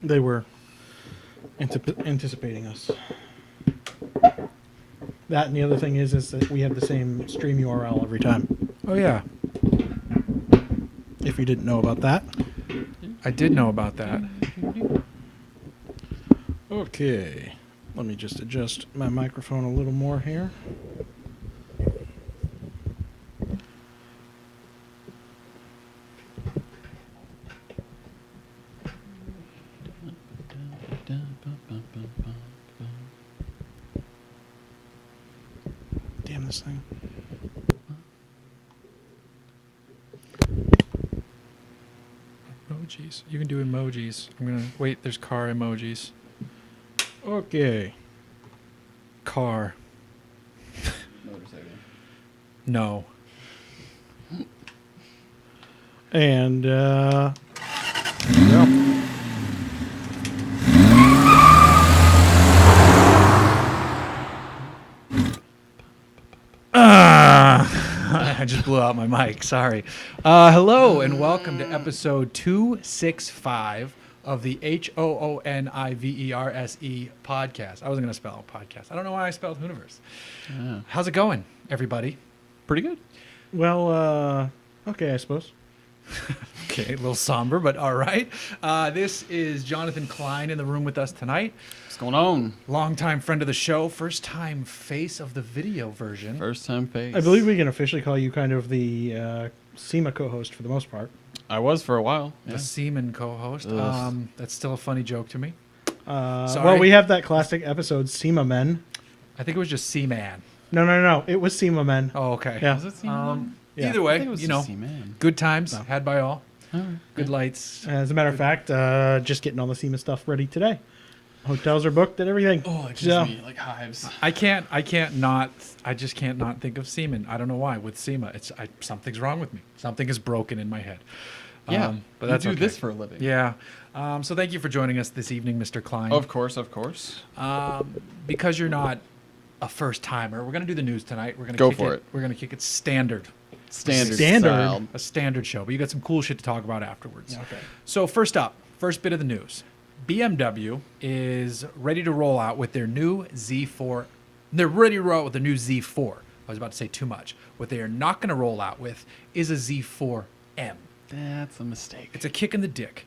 They were anticipating us. That and the other thing is that we have the same stream URL every time. Oh, yeah. If you didn't know about that. I did know about that. Okay. Let me just adjust my microphone a little more here. Damn this thing. Emojis. You can do emojis. I'm going to... Wait, there's car emojis. Okay. Car. Motorcycle. No. And, yep. I just blew out my mic. Sorry. Hello and welcome to episode 265 of the Hooniverse podcast. I wasn't going to spell podcast. I don't know why I spelled Hooniverse. Yeah. How's it going, everybody? Pretty good. Well, okay, I suppose. Okay, a little somber, but all right. This is Jonathon Klein in the room with us tonight. What's going on? Longtime friend of the show, first time face of the video version. First time face. I believe we can officially call you kind of the SEMA co-host for the most part. I was for a while. The Yeah. seaman co-host. Ugh. That's still a funny joke to me. Well, Sorry. we have that classic episode, SEMA Men. I think it was just Seaman. No. It was SEMA Men. Oh, okay. Yeah. Was it Seaman? Yeah. Either I way, think it was you know, Seaman. good times No. had by all. All right. Good lights. As a matter of fact, just getting all the SEMA stuff ready today. Hotels are booked and everything. Oh, it gives So- me like hives. I just can't not think of semen. I don't know why. With SEMA, something's wrong with me. Something is broken in my head. Yeah, but that's you do okay. this for a living. Yeah. So thank you for joining us this evening, Mr. Klein. Of course, of course. Because you're not a first timer, we're gonna do the news tonight. We're gonna Go kick for it. We're gonna kick it standard. Standard. Standard. A standard show, but you got some cool shit to talk about afterwards. Yeah, okay. So first bit of the news. BMW is ready to roll out with their new Z4. They're ready to roll out with their new Z4. I was about to say too much. What they are not going to roll out with is a Z4M. That's a mistake. It's a kick in the dick.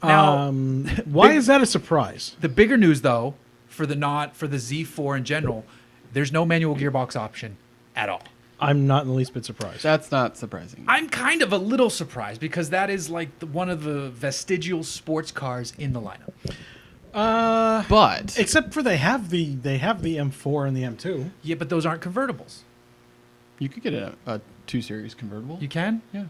Now, Why is that a surprise? the bigger news though, for the Z4 in general, there's no manual gearbox option at all. I'm not in the least bit surprised. That's not surprising. I'm kind of a little surprised because that is like one of the vestigial sports cars in the lineup. But Except for they have the M4 and the M2. Yeah, but those aren't convertibles. you could get a 2 Series convertible. You can? Yeah.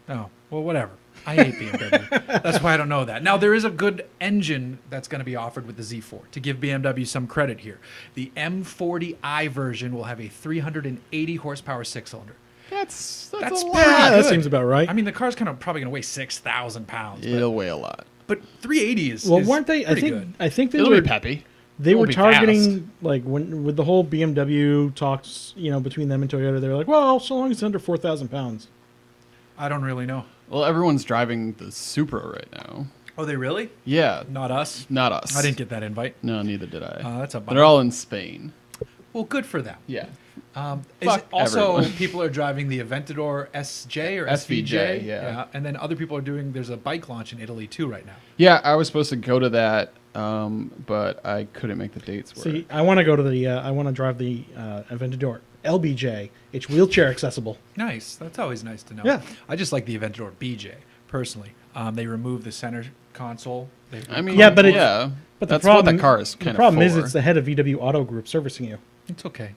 Oh, well, whatever. I hate BMW. That's why I don't know that. Now, there is a good engine that's going to be offered with the Z4, to give BMW some credit here. The M40i version will have a 380 horsepower six-cylinder. That's That's a pretty lot. Yeah, that good. seems about right. I mean, the car's probably going to weigh 6,000 pounds. It'll weigh a lot. But 380 is well, is weren't they? pretty good. I think they It'll were be peppy. They It'll were be targeting fast. like when with the whole BMW talks, between them and Toyota. They were like, well, so long as it's under 4,000 pounds. I don't really know. Well, everyone's driving the Supra right now. Oh, they really? Yeah, Not us? not us. I didn't get that invite. No, neither did I. That's a bummer. They're all in Spain. Well, good for them. Yeah. Is Fuck it also, everyone. people are driving the Aventador SJ or SVJ, SVJ? yeah. And then other people are there's a bike launch in Italy too right now. Yeah, I was supposed to go to that, but I couldn't make the dates work. See, I want to go to I want to drive the Aventador LBJ. It's wheelchair accessible. Nice. That's always nice to know. Yeah. I just like the Aventador BJ, personally. They removed the center console. I mean, Yeah, but but the that's problem, what the car is kind The of problem is for. it's the head of VW Auto Group servicing you. It's okay.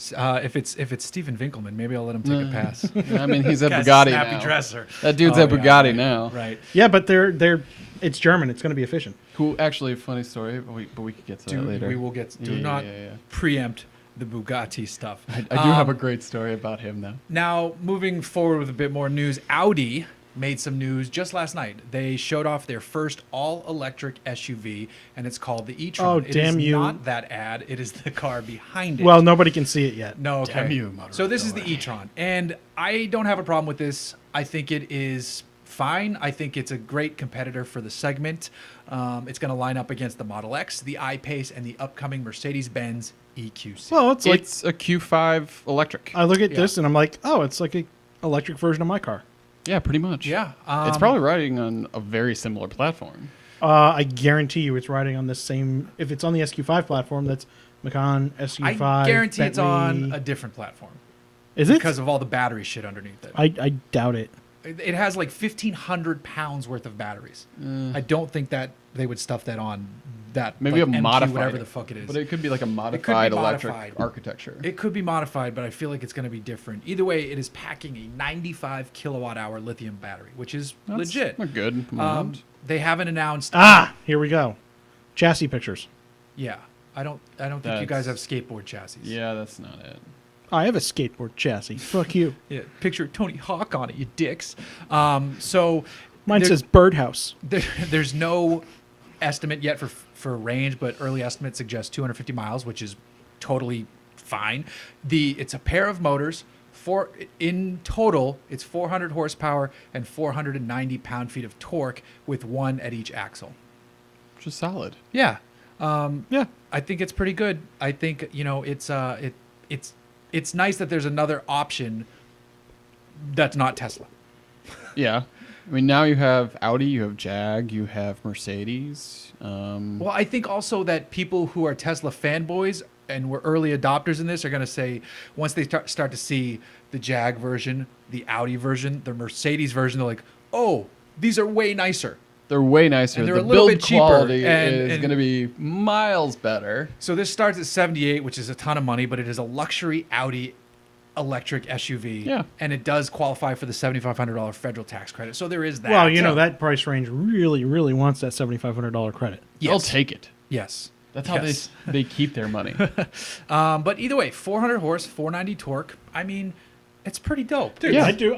If it's Steven Winkelmann, maybe I'll let him take a pass. I mean, he's at Guy's a Bugatti snappy now. dresser. That dude's Oh, at yeah, Bugatti right, now. Right. Yeah, but it's German. It's going to be efficient. Who actually, funny story, but we could get to that later. We will get. Do Yeah, not yeah. preempt the Bugatti stuff. I do have a great story about him though. Now, moving forward with a bit more news, Audi made some news just last night. They showed off their first all-electric SUV, and it's called the e-tron. Oh, It damn is you. not that ad. It is the car behind it. Well, nobody can see it yet. No, okay. Damn you, So this is the e-tron, and I don't have a problem with this. I think it is fine. I think it's a great competitor for the segment. It's going to line up against the Model X, the I-Pace, and the upcoming Mercedes-Benz EQC. Well, it's like It's a Q5 electric. I look at Yeah. this and I'm like, oh, it's like a electric version of my car. Yeah, pretty much. Yeah. It's probably riding on a very similar platform. I guarantee you, it's riding on the same. If it's on the SQ5 platform, that's Macan SQ5. I guarantee it's on Bentley. a different platform Is it? because of all the battery shit underneath it. I doubt it. It has like 1,500 pounds worth of batteries. I don't think that they would stuff that on that. Maybe like, a MQ, modified, whatever the fuck it is. But it could be like a modified electric modified. architecture. It could be modified, but I feel like it's going to be different. Either way, it is packing a 95 kilowatt hour lithium battery, which is That's legit. a good amount. They haven't announced. Here we go. Chassis pictures. Yeah, I don't think you guys have skateboard chassis. Yeah, that's not it. I have a skateboard chassis. Fuck you. Yeah, picture Tony Hawk on it, you dicks. So Mine there- says Birdhouse. there's no estimate yet for range, but early estimate suggests 250 miles, which is totally fine. It's a pair of motors. In total, it's 400 horsepower and 490 pound-feet of torque with one at each axle. Which is solid. Yeah. Yeah. I think it's pretty good. I think it's nice that there's another option that's not Tesla. Yeah. I mean, now you have Audi, you have Jag, you have Mercedes. Well, I think also that people who are Tesla fanboys and were early adopters in this are going to say, once they start to see the Jag version, the Audi version, the Mercedes version, they're like, oh, these are way nicer. They're way nicer. And they're the a little build bit cheaper, quality and is going to be miles better. So this starts at 78, which is a ton of money, but it is a luxury Audi electric SUV. Yeah. And it does qualify for the $7,500 federal tax credit. So there is that. Well, you know, that price range really, really wants that $7,500 credit. Yes. They'll take it. Yes. That's how they keep their money. But either way, 400 horse, 490 torque. I mean, it's pretty dope. Dude, Yeah. I do.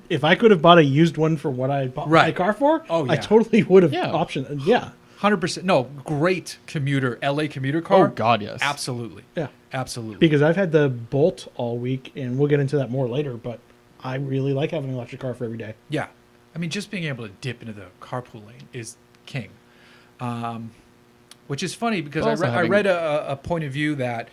If I could have bought a used one for what I bought my Right. car for, Oh, I yeah. totally would have Yeah. optioned. Yeah. 100%. No, great commuter, LA commuter car. Oh, God, yes. Absolutely. Yeah. Absolutely. Because I've had the Bolt all week, and we'll get into that more later, but I really like having an electric car for every day. Yeah. I mean, just being able to dip into the carpool lane is king. Which is funny because Also I having- read a point of view that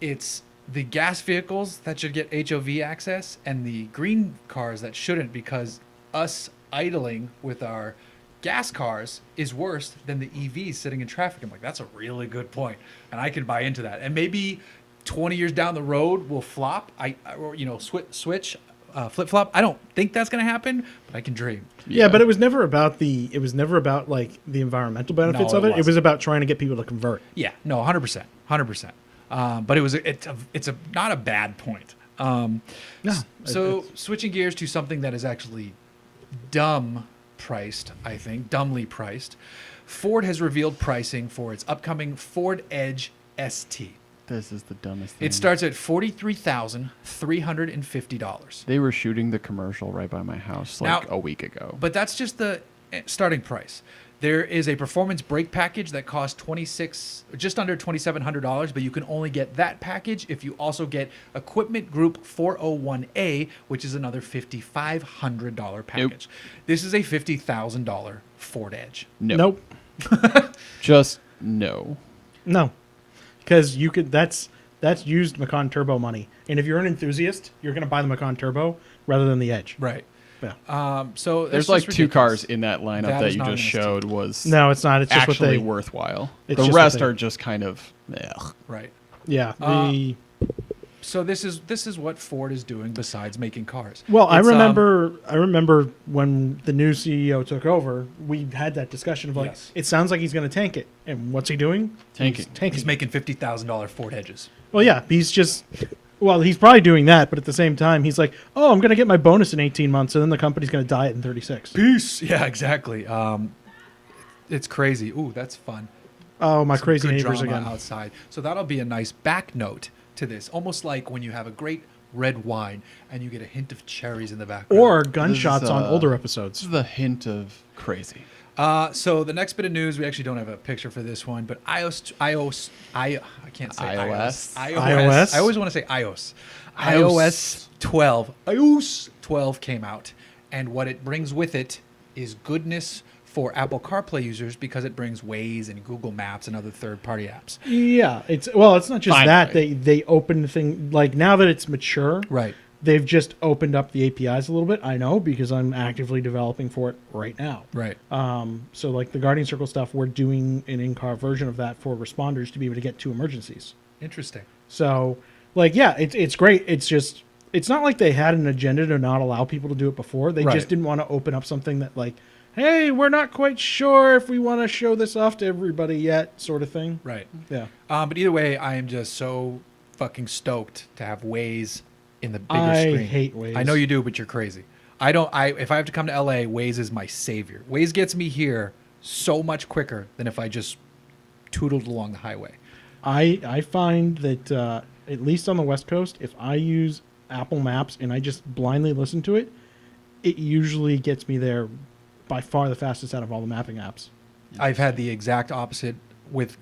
it's the gas vehicles that should get HOV access and the green cars that shouldn't, because us idling with our gas cars is worse than the EVs sitting in traffic. I'm like, that's a really good point, and I can buy into that. And maybe 20 years down the road we'll flop. Switch, flip flop. I don't think that's going to happen, but I can dream. Yeah, but it was never about like the environmental benefits No, of it it. It was wasn't. about trying to get people to convert. Yeah, no, 100%, 100%. But it's not a bad point. No, So switching gears to something that is actually dumbly priced. Ford has revealed pricing for its upcoming Ford Edge ST. This is the dumbest thing. It starts at $43,350. They were shooting the commercial right by my house like Now- a week ago. But that's just the starting price. There is a performance brake package that costs just under $2,700, but you can only get that package if you also get Equipment Group 401A, which is another $5,500 package. This is a $50,000 Ford Edge. No. Nope. Just no. No. Because you could. That's used Macan Turbo money, and if you're an enthusiast, you're going to buy the Macan Turbo rather than the Edge. Right. Yeah. So There's that's like just two ridiculous. cars in that lineup That that is you not just an ST. showed was No, it's not. It's just what actually they. worthwhile. It's The just what rest they- are just kind of ugh. Right. Yeah. So this is what Ford is doing besides making cars. Well, I It's, remember when the new CEO took over, we had that discussion of like, Yes. it sounds like he's going to tank it, and what's he doing? Tanking. He's tanking. He's making $50,000 Ford Edges. Well, yeah, he's just. Well, he's probably doing that, but at the same time, he's like, "Oh, I'm going to get my bonus in 18 months, and then the company's going to die in 36." Peace. Yeah, exactly. It's crazy. Ooh, that's fun. Oh, my Some crazy good neighbors drama again. outside. So that'll be a nice back note to this, almost like when you have a great red wine and you get a hint of cherries in the background. Or gunshots on older This episodes. is the hint of crazy. So the next bit of news, we actually don't have a picture for this one, but I can't say iOS. iOS? I always want to say iOS. iOS. iOS 12 came out, And what it brings with it is goodness for Apple CarPlay users because it brings Waze and Google Maps and other third-party apps. Yeah, it's not just Finally. that they open the thing like now that it's mature. Right. They've just opened up the APIs a little bit. I know because I'm actively developing for it right now. Right. So like the Guardian Circle stuff, we're doing an in-car version of that for responders to be able to get to emergencies. Interesting. So like, yeah, it's great. It's just, it's not like they had an agenda to not allow people to do it before. They Right. just didn't want to open up something that like, hey, we're not quite sure if we want to show this off to everybody yet, sort of thing. Right. Yeah. But either way, I am just so fucking stoked to have Waze in the bigger I screen. hate Waze. I know you do, but you're crazy. If I have to come to LA, Waze is my savior. Waze gets me here so much quicker than if I just tootled along the highway. I find that at least on the West Coast, if I use Apple Maps and I just blindly listen to it, it usually gets me there by far the fastest out of all the mapping apps. I've had the exact opposite with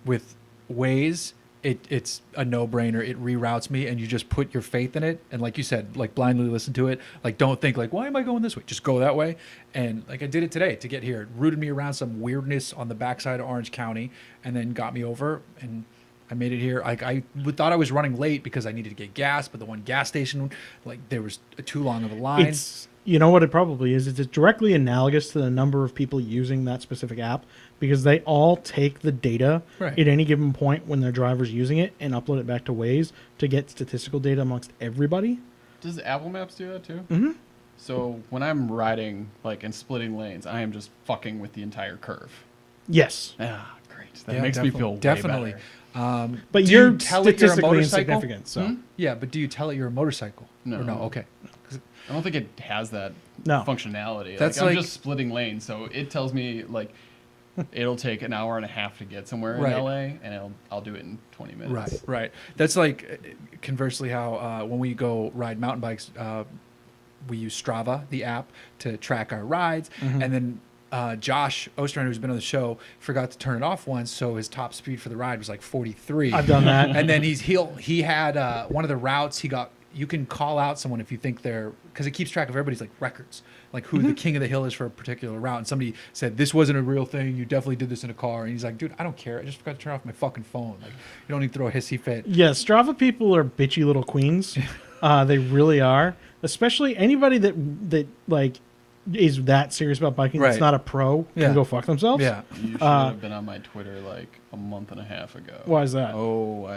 Waze. It's a no-brainer. It reroutes me, and you just put your faith in it. And like you said, like blindly listen to it. Like don't think like, why am I going this way? Just go that way. And like I did it today to get here. It routed me around some weirdness on the backside of Orange County, and then got me over. And I made it here. Like I thought I was running late because I needed to get gas, but the one gas station, like there was too long of a line. It's, you know what it probably is? It's directly analogous to the number of people using that specific app because they all take the data Right. at any given point when their driver's using it and upload it back to Waze to get statistical data amongst everybody. Does Apple Maps do that too? Mm-hmm. So when I'm riding like and splitting lanes, I am just fucking with the entire curve. Yes. Ah, great. That Yeah, makes me feel way definitely. better. But Do you're you tell it you're a statistically motorcycle? insignificant. So. Hmm? Yeah, but do you tell it you're a motorcycle? No. Or no. Okay. I don't think it has that No. functionality. That's I'm like- just splitting lanes, so it tells me like it'll take an hour and a half to get somewhere Right. in LA, and I'll do it in 20 minutes. Right. That's like conversely how when we go ride mountain bikes, we use Strava, the app, to track our rides, Mm-hmm. and then Josh Ostrander, who's been on the show, forgot to turn it off once, so his top speed for the ride was like 43. I've done that. And then he had one of the routes he got. You can call out someone if you think they're, because it keeps track of everybody's like records, like who the king of the hill is for a particular route. And somebody said this wasn't a real thing. You definitely did this in a car. And he's like, dude, I don't care. I just forgot to turn off my fucking phone. Like you don't need to throw a hissy fit. Yeah, Strava people are bitchy little queens. They really are. Especially anybody that like is that serious about biking that's Right. not a pro can Yeah. go fuck themselves. Yeah. You should have been on my Twitter like a month and a half ago. Why is that? Oh,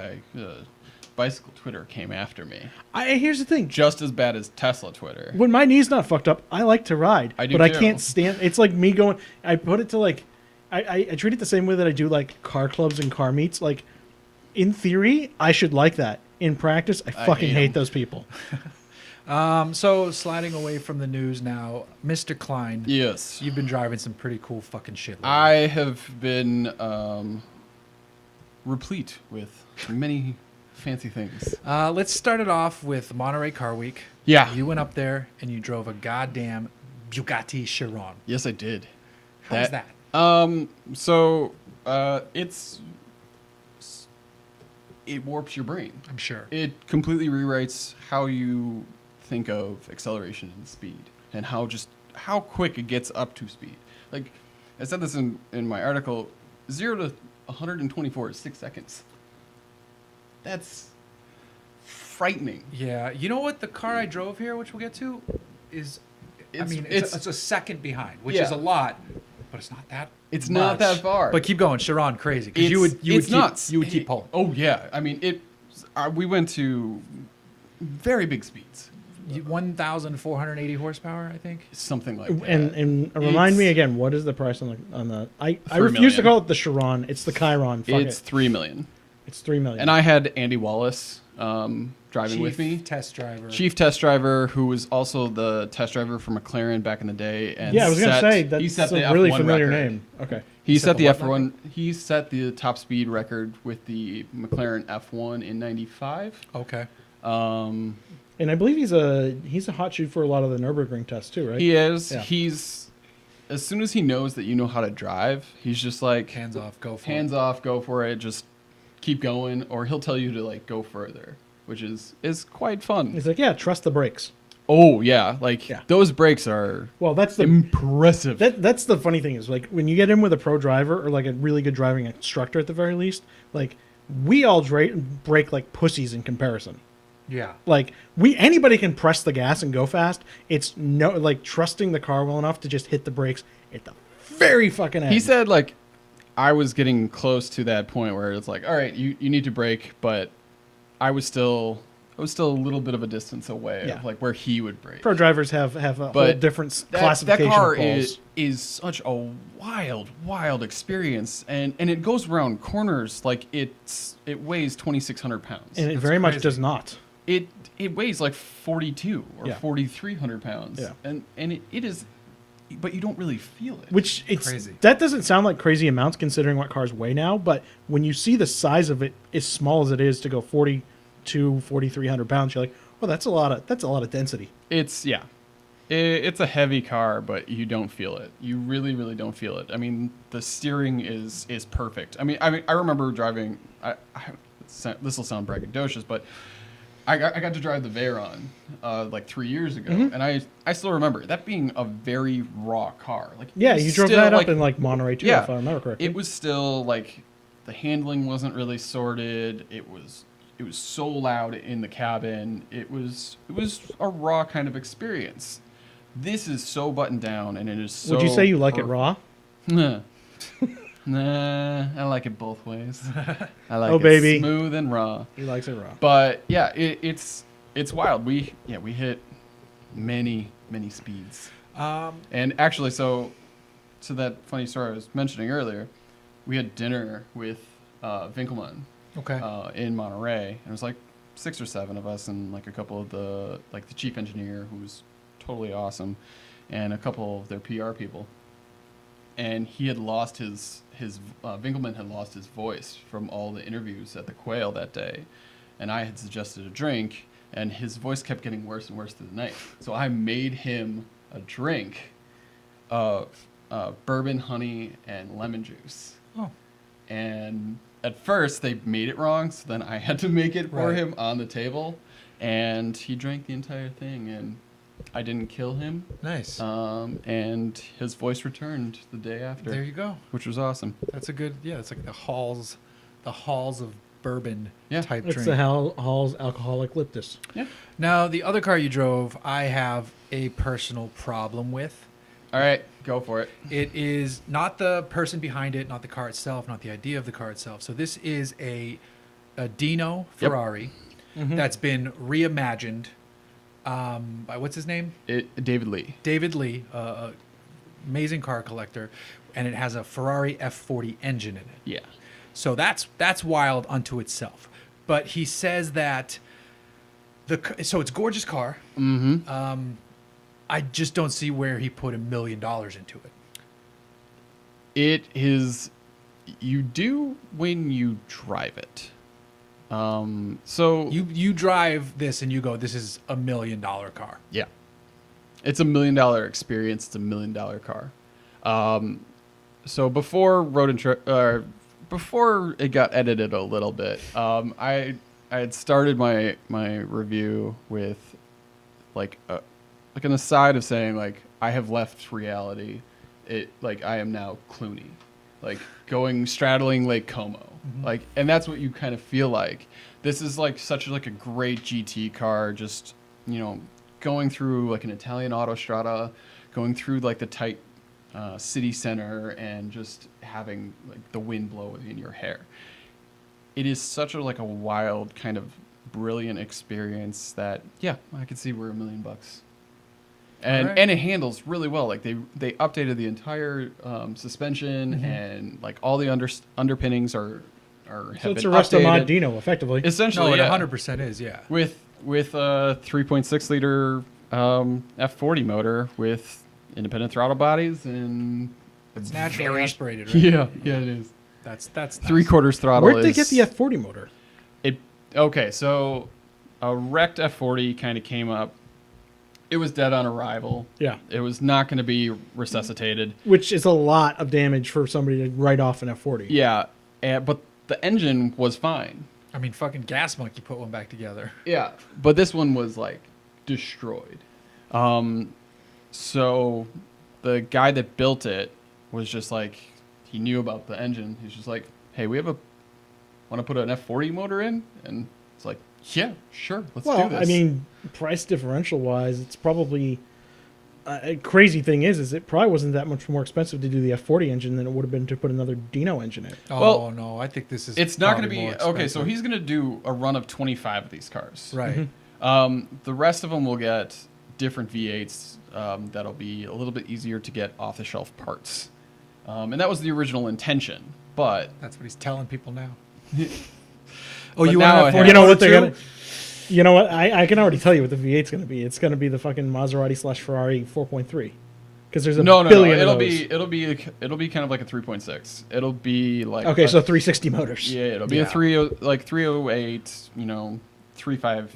bicycle Twitter came after me. Here's the thing. Just as bad as Tesla Twitter. When my knee's not fucked up, I like to ride. I do but I too. can't stand. It's like me going. I put it to like. I treat it the same way that I do like car clubs and car meets. Like, in theory, I should like that. In practice, I fucking hate hate 'em. those people. So sliding away from the news now, Mr. Klein. Yes. You've been driving some pretty cool fucking shit lately. I have been replete with many fancy things. Let's start it off with Monterey Car Week. Yeah. You went up there and you drove a goddamn Bugatti Chiron. Yes, I did. How was that? It warps your brain. I'm sure. It completely rewrites how you think of acceleration and speed and how quick it gets up to speed. Like I said this in my article, 0 to 124 is 6 seconds. That's frightening. Yeah. You know what? The car I drove here, which we'll get to, is, It's- it's a second behind, which is Yeah. a lot, but it's not that. It's not much. that far. But keep going, Chiron, crazy. Because you would it's keep, nuts. You would keep pulling. Oh yeah, I mean it. We went to very big speeds, 1,480 horsepower, I think. something like that. And remind me It's- again, what is the price on the? I 3 refuse to million. call it the Chiron. It's the Chiron. Fuck It's it. 3 million, It's 3 million. and I had Andy Wallace driving with Chief me. test driver. Chief test driver, who was also the test driver for McLaren back in the day, and yeah, I was gonna set- say he that's set a the really F1 familiar record. name. Okay. He set set the the what F1. He set the top speed record with the McLaren F1 in '95. Okay. Um, And I believe he's a hot shoot for a lot of the Nürburgring tests too, right? He is. Yeah. He's as soon as he knows that you know how to drive, he's just like Hands off, go for hands it. off, go for it, just keep going, or he'll tell you to like go further, which is quite fun. He's like, yeah, trust the brakes. Oh yeah, like Yeah. those brakes are Well, that's the impressive. that's the funny thing is like when you get in with a pro driver or like a really good driving instructor at the very least, like we all brake like pussies in comparison. Yeah. Like anybody can press the gas and go fast. It's no like trusting the car well enough to just hit the brakes at the very fucking end. He said like I was getting close to that point where it's like, all right, you need to brake, but I was still a little bit of a distance away of like where he would brake. pro drivers have a whole different classification that car of balls. is such a wild experience, and it goes around corners like it weighs 2,600 pounds, And it That's very much crazy. does not. it weighs like 42 or Yeah. 4,300 pounds, Yeah. and it is, but you don't really feel it. Which it's Crazy. that doesn't sound like crazy amounts considering what cars weigh now, but when you see the size of it, as small as it is to go 4,300 pounds, you're like, well, that's a lot of density. It's it's a heavy car, but you don't feel it. You really don't feel it. I mean, the steering is perfect. I mean, I remember driving. This will sound braggadocious, but I got to drive the Veyron like 3 years ago, and I still remember that being a very raw car. Like Yeah, it was you drove still, that like, up in like Monterey too, yeah, if I remember correctly. it was still like the handling wasn't really sorted. It was so loud in the cabin. It was a raw kind of experience. This is so buttoned down, and it is so. Would you say you like it raw? Nah. Nah, I like it both ways. I like Oh, it baby. smooth and raw. He likes it raw. But yeah, it's wild. We hit many speeds. And actually, so to that funny story I was mentioning earlier, we had dinner with Winkelmann Okay. in Monterey, and it was like 6 or 7 of us, and like a couple of the chief engineer, who was totally awesome, and a couple of their PR people. And he had lost his Winkelmann had lost his voice from all the interviews at the Quail that day, and I had suggested a drink, and his voice kept getting worse and worse through the night. So I made him a drink of bourbon, honey, and lemon juice. Oh. And at first they made it wrong, so then I had to make it for Right. him on the table, and he drank the entire thing, and I didn't kill him. Nice. And his voice returned the day after, There you go. which was awesome. That's a good. Yeah, it's like the halls of bourbon Yeah. type It's drink. the Hall's alcoholic Liptus. Yeah. Now, the other car you drove, I have a personal problem with. All right, go for it. It is not the person behind it, not the car itself, not the idea of the car itself. So this is a Dino Yep. Ferrari that's been reimagined by what's his name? David Lee. David Lee, amazing car collector, and it has a Ferrari F40 engine in it. Yeah. So that's wild unto itself. But he says that so it's a gorgeous car. Mm-hmm. I just don't see where he put $1 million into it. It is. You do when you drive it. So You drive this and you go, this is $1 million car. yeah, it's $1 million experience. It's $1 million car. So before before it got edited a little bit, I had started my review with like an aside of saying like I have left reality. Like I am now Clooney, like straddling Lake Como, like, and that's what you kind of feel like. This is like such like a great GT car, just going through like an Italian autostrada, going through like the tight city center, and just having like the wind blow in your hair. It is such a like a wild kind of brilliant experience that I could see we're $1 million. And Alright. and it handles really well. Like they updated the entire suspension, and like all the underpinnings are So have it's been a Resto Mod updated. Dino, effectively. Essentially, No, it yeah. 100% is, yeah. With a 3.6 liter F40 motor with independent throttle bodies and It's naturally very- aspirated, right? yeah it is. That's nice. 3/4 throttle. Where'd they is- get the F40 motor? Okay, so a wrecked F40 kind of came up. It was dead on arrival. Yeah. It was not going to be resuscitated. Which is a lot of damage for somebody to write off an F40. Yeah, but the engine was fine. I mean, fucking Gas Monkey put one back together. Yeah, but this one was like destroyed. So the guy that built it was just like, he knew about the engine. He's just like, hey, want to put an F40 motor in? And it's like, yeah, sure, let's do this. I mean, price differential wise, it's probably a crazy thing is it probably wasn't that much more expensive to do the F40 engine than it would have been to put another Dino engine in. Oh, Well, no, I think this is. it's not going to probably be more okay. So expensive. he's going to do a run of 25 of these cars. Right. The rest of them will get different V8s that'll be a little bit easier to get off-the-shelf parts. And that was the original intention. But That's what he's telling people now. But you now want it to? You know what they're gonna. You know what? I can already tell you what the V8's going to be. It's going to be the fucking Maserati/Ferrari 4.3, because there's a billion. It'll of those. it'll be kind of like a 3.6. It'll be like Okay, so 360 motors. yeah, it'll be a 308, 35,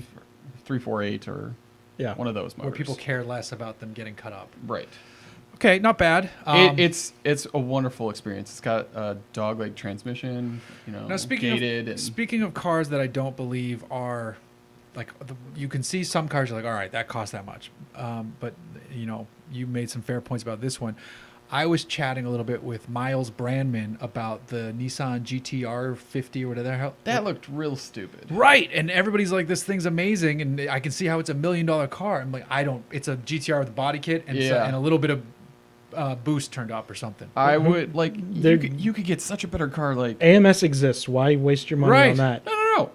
348 or Yeah. one of those motors. Where people care less about them getting cut up. Right. Okay, not bad. It's a wonderful experience. It's got a dog-leg transmission, Now, gated. speaking of cars that I don't believe are, like, you can see some cars you're like, all right, that costs that much. But, you made some fair points about this one. I was chatting a little bit with Miles Brandman about the Nissan GTR 50 or whatever the hell. That looked real stupid. Right, and everybody's like, this thing's amazing, and I can see how it's $1 million car. I'm like, it's a GTR with a body kit and, and a little bit of boost turned up or something. I would like you could get such a better car like AMS exists. Why waste your money on that? No.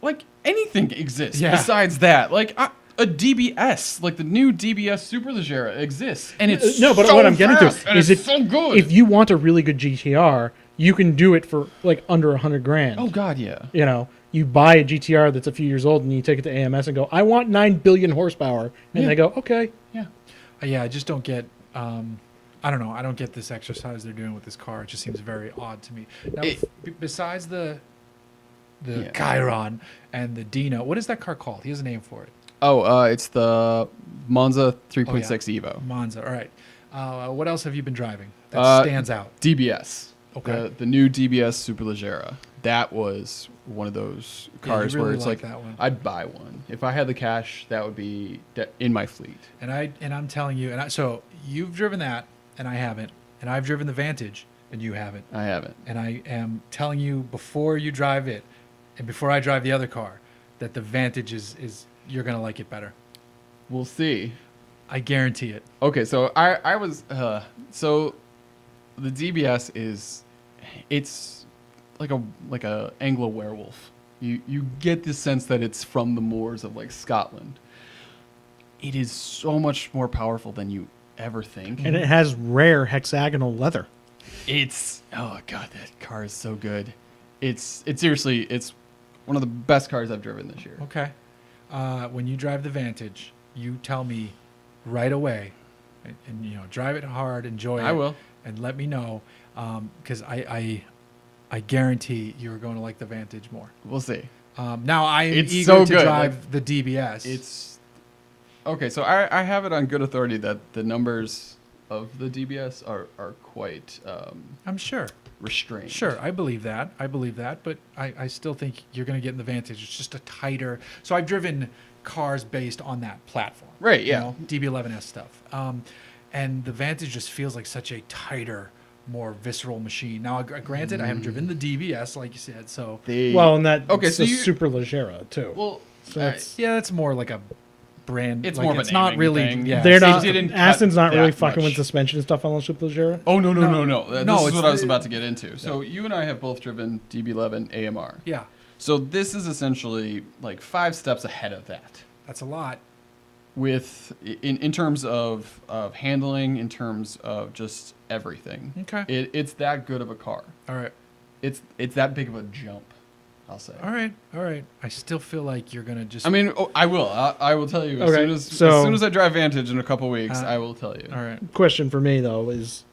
Like anything exists Yeah. besides that. Like a DBS, like the new DBS Superleggera exists, and it's No, but so what I'm getting fast, to and is it's so good. If you want a really good GTR, you can do it for like under $100,000. Oh God, yeah. You buy a GTR that's a few years old and you take it to AMS and go, I want 9 billion horsepower, and Yeah. they go, okay. Yeah. I just don't get. I don't know. I don't get this exercise they're doing with this car. It just seems very odd to me. Now, besides the Chiron and the Dino, what is that car called? He has a name for it. Oh, it's the Monza 3.6 Evo. Monza. All right. What else have you been driving that stands out? DBS. Okay. The new DBS Superleggera. That was one of those cars you really where it's like like that one. I'd buy one if I had the cash. That would be in my fleet. And I'm telling you, so you've driven that, and I haven't, and I've driven the Vantage, and you haven't. I haven't. And I am telling you before you drive it, and before I drive the other car, that the Vantage is you're gonna like it better. We'll see. I guarantee it. Okay, so I was so the DBS it's like a Anglo werewolf. You get the sense that it's from the moors of like Scotland. It is so much more powerful than you ever think. And it has rare hexagonal leather. Oh God, that car is so good. It's seriously, it's one of the best cars I've driven this year. Okay. When you drive the Vantage, you tell me right away, and drive it hard, enjoy it. I will. And let me know, because I guarantee you're going to like the Vantage more. We'll see. Now I am It's eager so to good. drive the DBS. It's okay. So I have it on good authority that the numbers of the DBS are quite I'm sure. restrained. Sure, I believe that. But I still think you're going to get in the Vantage. It's just a tighter. So I've driven cars based on that platform. Right, yeah. DB11S stuff. And the Vantage just feels like such a tighter, more visceral machine. Now, granted, I haven't driven the DBS, like you said. So And that Okay, it's so the you- Superleggera too. Well, So that's- yeah, that's more like a brand. It's like, more of a it's not naming really. thing. Yeah, They're they not. didn't cut Aston's not really that fucking with much. suspension and stuff on the Superleggera. Oh no. No, This it's is what I was the- about to get into. So you and I have both driven DB11 AMR. Yeah, So this is essentially like 5 steps ahead of that. that's a lot. With in terms of handling, in terms of just everything. Okay. It's that good of a car. All right. It's that big of a jump, I'll say. All right. I still feel like you're gonna just. I mean, I will. I will tell you Okay, as so- soon as I drive Vantage in a couple weeks. I will tell you. all right. Question for me though is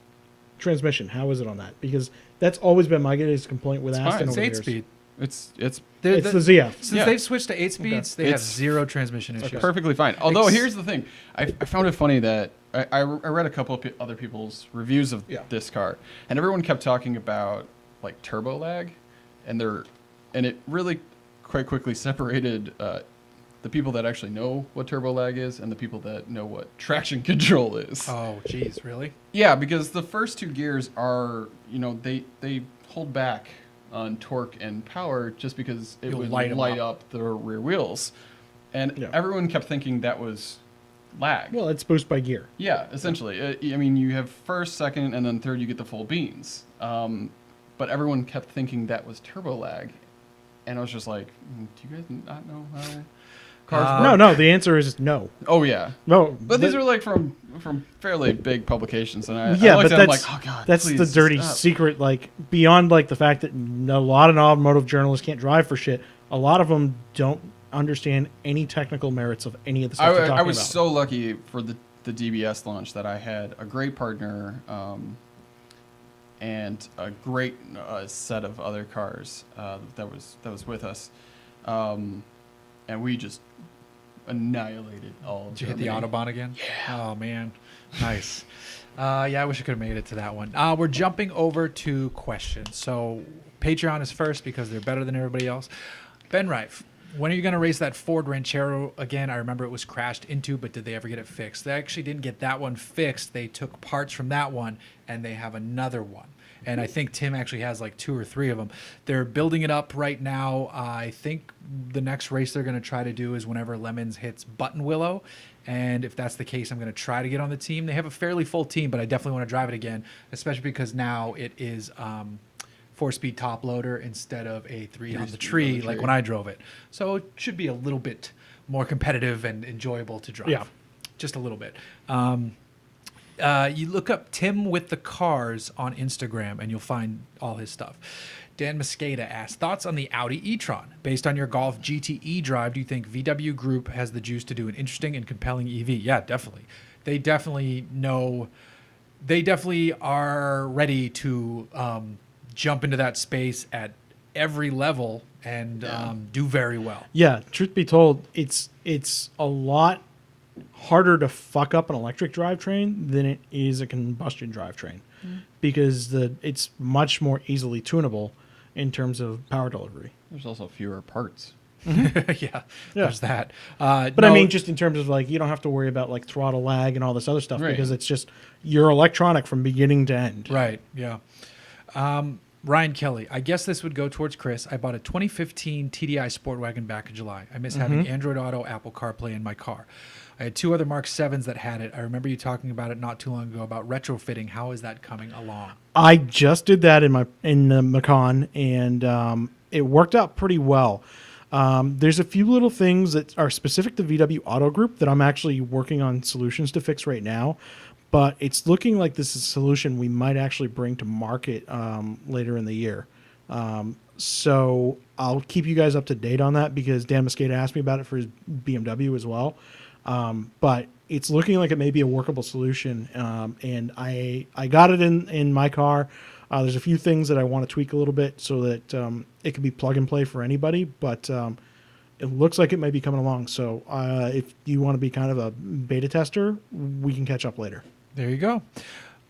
transmission. How is it on that? Because that's always been my biggest complaint with It's Aston fine. It's over the 8 years. speed. It's It's the ZF. Since Yeah. they've switched to 8 speeds, they have It's- 0 transmission issues. perfectly fine. Although Ex- here's the thing, I found it funny that I read a couple of other people's reviews of Yeah. this car, and everyone kept talking about like turbo lag, and it really quite quickly separated the people that actually know what turbo lag is and the people that know what traction control is. Oh, geez, really? Yeah, because the first two gears are, they hold back on torque and power just because it You'll would light 'em light up. up the rear wheels. And Yeah. everyone kept thinking that was lag. Well, it's boost by gear. Yeah, essentially. I mean, you have first, second, and then third, you get the full beans. But everyone kept thinking that was turbo lag. And I was just like, do you guys not know how cars work? No, the answer is no. Oh, yeah. No. But these are like from fairly big publications. And I Yeah, looked but at them that's like, oh, God, that's please the dirty stop. secret. Like beyond like the fact that a lot of automotive journalists can't drive for shit. A lot of them don't understand any technical merits of any of the stuff they're talking I was about. so lucky for the DBS launch that I had a great partner and a great set of other cars that was with us, and we just annihilated all of Did you hit the Germany. Autobahn again? Yeah. Oh, man. Nice. Yeah, I wish I could have made it to that one. We're jumping over to questions. So Patreon is first because they're better than everybody else. Ben Reif, when are you going to race that Ford Ranchero again? I remember it was crashed into, but did they ever get it fixed? They actually didn't get that one fixed. They took parts from that one, and they have another one. And I think Tim actually has like 2 or 3 of them. They're building it up right now. I think the next race they're going to try to do is whenever Lemons hits Button Willow. And if that's the case, I'm going to try to get on the team. They have a fairly full team, but I definitely want to drive it again, especially because now it is 4-speed top loader instead of a 3 on the tree like when I drove it. So it should be a little bit more competitive and enjoyable to drive. Yeah. Just a little bit. You look up Tim with the Cars on Instagram and you'll find all his stuff. Dan Mosqueda asks, thoughts on the Audi e-tron? Based on your Golf GTE drive, do you think VW Group has the juice to do an interesting and compelling EV? Yeah, definitely. They definitely know. They definitely are ready to jump into that space at every level and do very well. Yeah, truth be told, it's a lot harder to fuck up an electric drivetrain than it is a combustion drivetrain because it's much more easily tunable in terms of power delivery. There's also fewer parts. Yeah, there's that. But I mean, just in terms of like, you don't have to worry about like throttle lag and all this other stuff Right. because it's just you're electronic from beginning to end. Right, yeah. Ryan Kelly, I guess this would go towards Chris. I bought a 2015 TDI Sport Wagon back in July. I miss having Android Auto, Apple CarPlay in my car. I had 2 other Mark 7s that had it. I remember you talking about it not too long ago about retrofitting. How is that coming along? I just did that in the Macan, and it worked out pretty well. There's a few little things that are specific to VW Auto Group that I'm actually working on solutions to fix right now, but it's looking like this is a solution we might actually bring to market later in the year. So I'll keep you guys up to date on that because Dan Mosqueda asked me about it for his BMW as well. But it's looking like it may be a workable solution. And I got it in my car. There's a few things that I want to tweak a little bit so that it can be plug and play for anybody, but it looks like it may be coming along. So if you want to be kind of a beta tester, we can catch up later. There you go.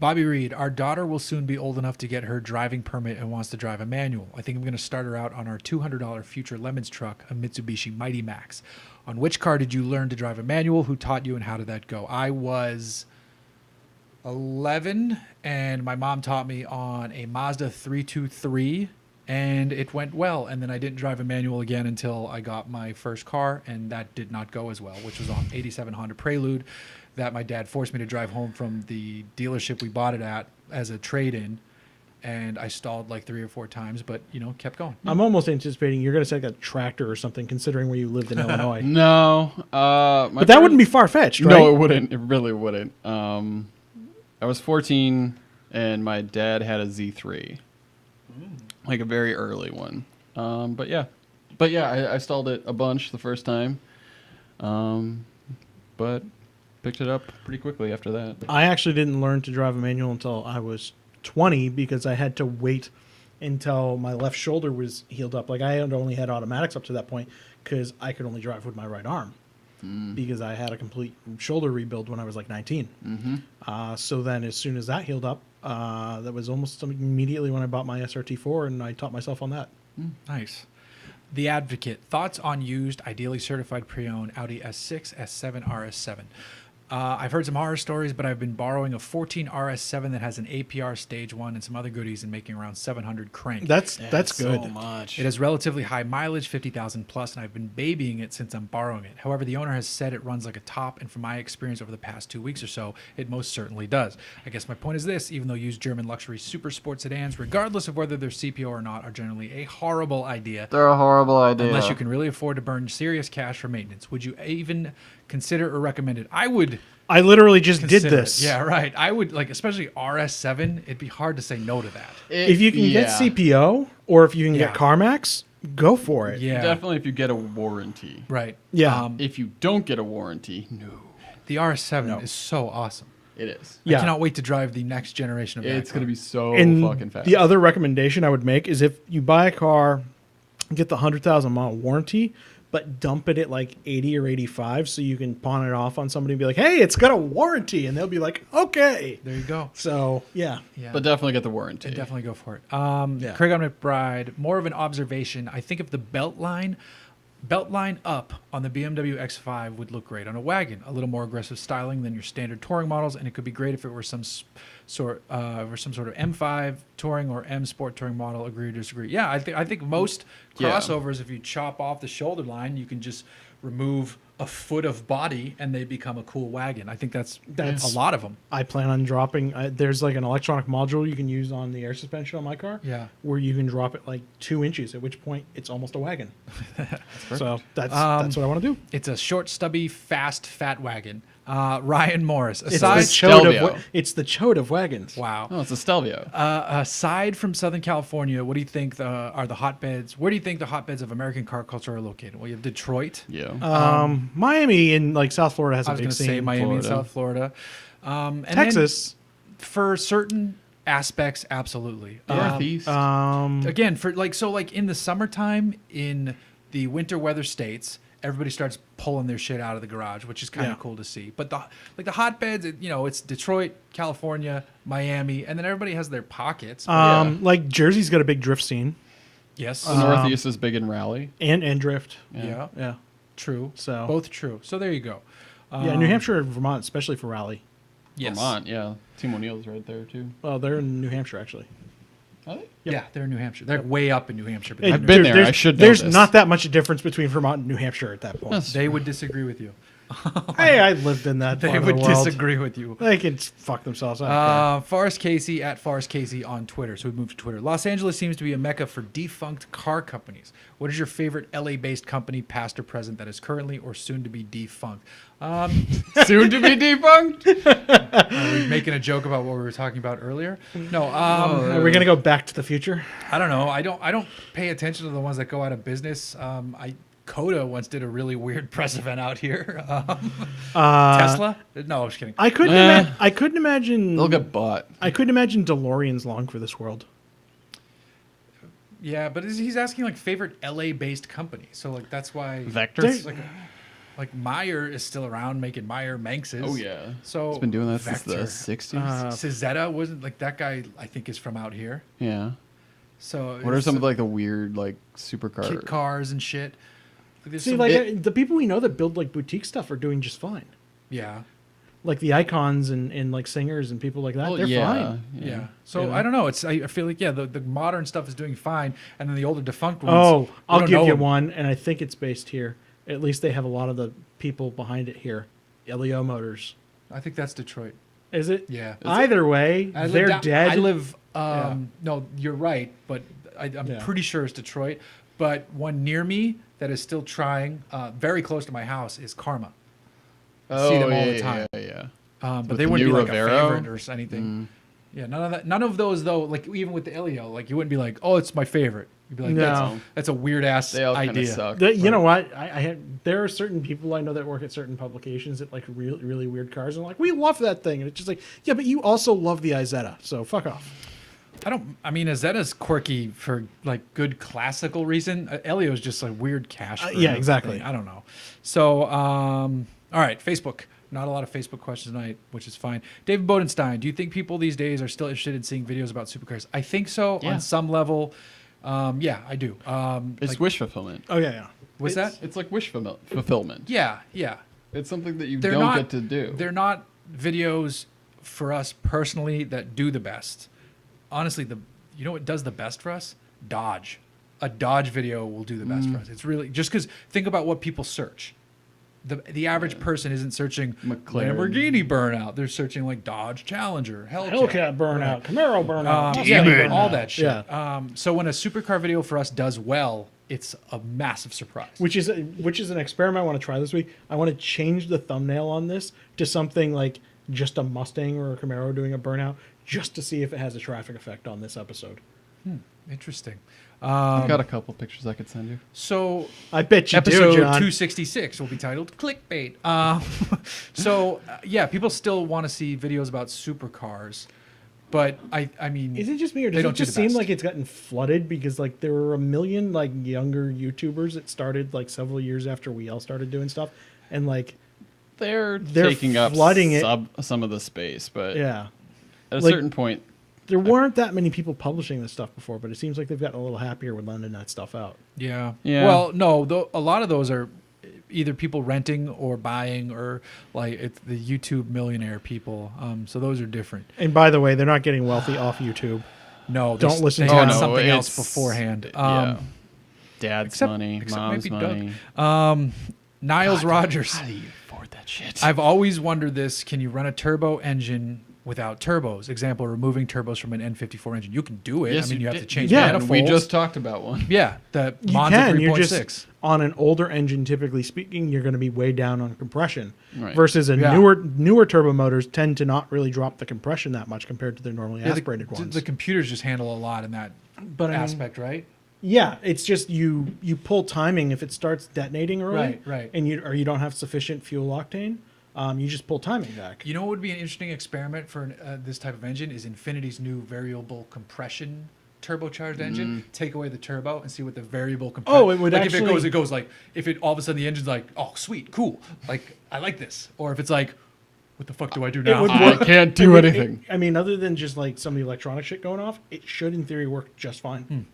Bobby Reed, our daughter will soon be old enough to get her driving permit and wants to drive a manual. I think I'm going to start her out on our $200 future Lemons truck, a Mitsubishi Mighty Max. On which car did you learn to drive a manual? Who taught you and how did that go? I was 11 and my mom taught me on a Mazda 323 and it went well. And then I didn't drive a manual again until I got my first car and that did not go as well, which was on 87 Honda Prelude that my dad forced me to drive home from the dealership we bought it at as a trade-in. And I stalled like 3 or 4 times, but, kept going. I'm almost anticipating you're going to say like a tractor or something, considering where you lived in Illinois. No. But that wouldn't be far-fetched, right? No, it wouldn't. It really wouldn't. I was 14, and my dad had a Z3. Like a very early one. But yeah, I stalled it a bunch the first time. But picked it up pretty quickly after that. I actually didn't learn to drive a manual until I was 20 because I had to wait until my left shoulder was healed up. Like I had only had automatics up to that point because I could only drive with my right arm because I had a complete shoulder rebuild when I was like 19. So then as soon as that healed up, that was almost immediately when I bought my SRT4 and I taught myself on that. Nice. The Advocate, thoughts on used, ideally certified pre-owned Audi S6, S7, RS7. I've heard some horror stories, but I've been borrowing a 14 RS7 that has an APR stage 1 and some other goodies and making around 700 crank. That's good. So much. It has relatively high mileage, 50,000 plus, and I've been babying it since I'm borrowing it. However, the owner has said it runs like a top, and from my experience over the past 2 weeks or so, it most certainly does. I guess my point is this: even though used German luxury super sport sedans, regardless of whether they're CPO or not, are generally a horrible idea. They're a horrible idea. Unless you can really afford to burn serious cash for maintenance. Would you even consider or recommend it? I would. I literally just did consider this. it. Yeah, right. I would, like, especially RS7. It'd be hard to say no to that. If you can get CPO or if you can get CarMax, go for it. Yeah, Definitely if you get a warranty. right. Yeah. If you don't get a warranty, no. The RS7 is so awesome. It is. I cannot wait to drive the next generation of that It's car. going to be so And fucking fast. the other recommendation I would make is if you buy a car, get the 100,000 mile warranty, but dump it at like 80 or 85 so you can pawn it off on somebody and be like, hey, it's got a warranty. And they'll be like, okay. There you go. So, yeah. Yeah. But definitely get the warranty. Definitely go for it. Yeah. Craig McBride, more of an observation. I think if the belt line up on the BMW X5 would look great on a wagon. A little more aggressive styling than your standard touring models, and it could be great if it were some sort of M5 touring or M Sport touring model. Agree or disagree? Yeah, I think most crossovers, if you chop off the shoulder line, you can just remove a foot of body and they become a cool wagon. I think that's a lot of them. I plan on dropping. There's like an electronic module you can use on the air suspension on my car. Yeah. Where you can drop it like 2 inches, at which point it's almost a wagon. So that's what I want to do. It's a short, stubby, fast, fat wagon. Ryan Morris. It's Aside, the chode Stelvio. it's the chode of wagons. wow. Oh, it's a Stelvio. Aside from Southern California, what do you think are the hotbeds? Where do you think the hotbeds of American car culture are located? Well, you have Detroit. Yeah. Miami and like South Florida has I a was big going to say scene. Miami and Florida. South Florida. And Texas. then for certain aspects, absolutely. Northeast. Again, like in the summertime, in the winter weather states, everybody starts pulling their shit out of the garage, which is kind of cool to see. But the hotbeds, it's Detroit, California, Miami, and then everybody has their pockets. Like Jersey's got a big drift scene Yes. the Northeast is big in rally. and drift. Yeah. Yeah. True. So- both true. So there you go. Yeah, New Hampshire and Vermont, especially for rally. Yes. Vermont, yeah. Team O'Neill's right there, too. Well, they're in New Hampshire actually. Are they? Yeah, they're in New Hampshire. They're way up in New Hampshire. But Hey, they're I've been there. there's- I should know There's this. not that much difference between Vermont and New Hampshire at that point. That's- They would disagree with you. Hey, I lived in that They part of would the world. disagree with you. They can fuck themselves. I don't care. Forrest Casey at Forrest Casey on Twitter. So we moved to Twitter. Los Angeles seems to be a mecca for defunct car companies. What is your favorite LA-based company, past or present, that is currently or soon to be defunct? Soon to be defunct? Are we making a joke about what we were talking about earlier? No. Are we gonna go Back to the Future? I don't know. I don't pay attention to the ones that go out of business. Coda once did a really weird press event out here. Tesla? No, I was kidding. I couldn't imagine. They'll get bought. I couldn't imagine DeLorean's long for this world. Yeah, but he's asking like favorite LA-based company. So like that's why Vector? It's like Meyer is still around making Meyer Manxes. Oh, yeah. So It's been doing that Vector. since the 60s. Cizetta wasn't like that guy. I think is from out here. yeah. So What are it's some of like the weird like supercar? kit cars and shit? Like, there's See, some- like the people we know that build like boutique stuff are doing just fine. yeah. Like the icons and like singers and people like that, Well, they're yeah, fine. Yeah. So You know? I don't know. I feel like the modern stuff is doing fine, and then the older defunct ones. Oh, we I'll don't give know you them. one, and I think it's based here. At least they have a lot of the people behind it here. LEO Motors. I think that's Detroit. Is it? Yeah. Either way, I live they're down- dead. I live. Yeah. No, you're right, but I'm Yeah. pretty sure it's Detroit. But one near me that is still trying, very close to my house, is Karma. I see them all the time. Yeah. But With they the wouldn't be new like Rivero? a favorite or anything. Yeah, none of that. None of those though. Like even with the Elio, like you wouldn't be like, "Oh, it's my favorite." You'd be like, No. "That's a weird ass They all kind of idea." suck. You know what? I have. There are certain people I know that work at certain publications that like really, really weird cars, and like we love that thing, and it's just like, yeah, but you also love the Izetta, so fuck off. I mean, Azetta's quirky for like good classical reason. Elio's just like weird cash. grab yeah, exactly. thing. I don't know. So, all right, Facebook. Not a lot of Facebook questions tonight, which is fine. David Bodenstein, do you think people these days are still interested in seeing videos about supercars? I think so Yeah. on some level. Yeah, I do. It's wish fulfillment. Oh yeah. What's that? It's like wish fulfillment. Yeah. It's something that you They're don't not- get to do. They're not videos for us personally that do the best. Honestly, you know what does the best for us? Dodge. A Dodge video will do the best for us. It's really just because think about what people search. The average person isn't searching McLaren. Lamborghini burnout. They're searching like Dodge Challenger, Hellcat burnout, Camaro burnout, Mustang yeah, burnout. all that shit. Yeah. So when a supercar video for us does well, it's a massive surprise. Which is an experiment I want to try this week. I want to change the thumbnail on this to something like just a Mustang or a Camaro doing a burnout, just to see if it has a traffic effect on this episode. Interesting. I've got a couple pictures I could send you. So I bet you episode do, John. 266 will be titled clickbait. Yeah, people still want to see videos about supercars, but I mean, Is it just me, or they does it don't do just the seem best. like it's gotten flooded because like there were a million like younger YouTubers that started like several years after we all started doing stuff, and like They're They're taking up flooding it. some of the space, but yeah, at a Like- certain point, there weren't that many people publishing this stuff before, but it seems like they've gotten a little happier with lending that stuff out. Yeah. Yeah. Well, no, a lot of those are either people renting or buying, or like it's the YouTube millionaire people. So those are different. And by the way, they're not getting wealthy off YouTube. No, Don't listen they to had them. something else it's- beforehand. yeah. Dad's except- money, except mom's maybe Doug. money. Niles Rogers. How do you afford that shit? I've always wondered this. Can you run a turbo engine without turbos? Example, removing turbos from an N54 engine. You can do it. Yes, I mean, you have to did. change Yeah, manifolds. We just talked about one. Yeah, the You Monza can. 3.6. You're just on an older engine. Typically speaking, you're going to be way down on compression. Right. Versus a Yeah. newer turbo motors tend to not really drop the compression that much compared to their normally Yeah, aspirated the, ones. the computers just handle a lot in that But I mean, aspect, right? yeah, it's just you pull timing if it starts detonating early, Right. and you don't have sufficient fuel octane. You just pull timing back. You know what would be an interesting experiment for this type of engine is Infinity's new variable compression turbocharged engine. Take away the turbo and see what the variable compression. Oh, it would like actually- if it goes like if it all of a sudden the engine's like, oh sweet, cool, like I like this, or if it's like, what the fuck do I do now? would I work. can't do anything. I mean, other than just like some of the electronic shit going off, it should in theory work just fine.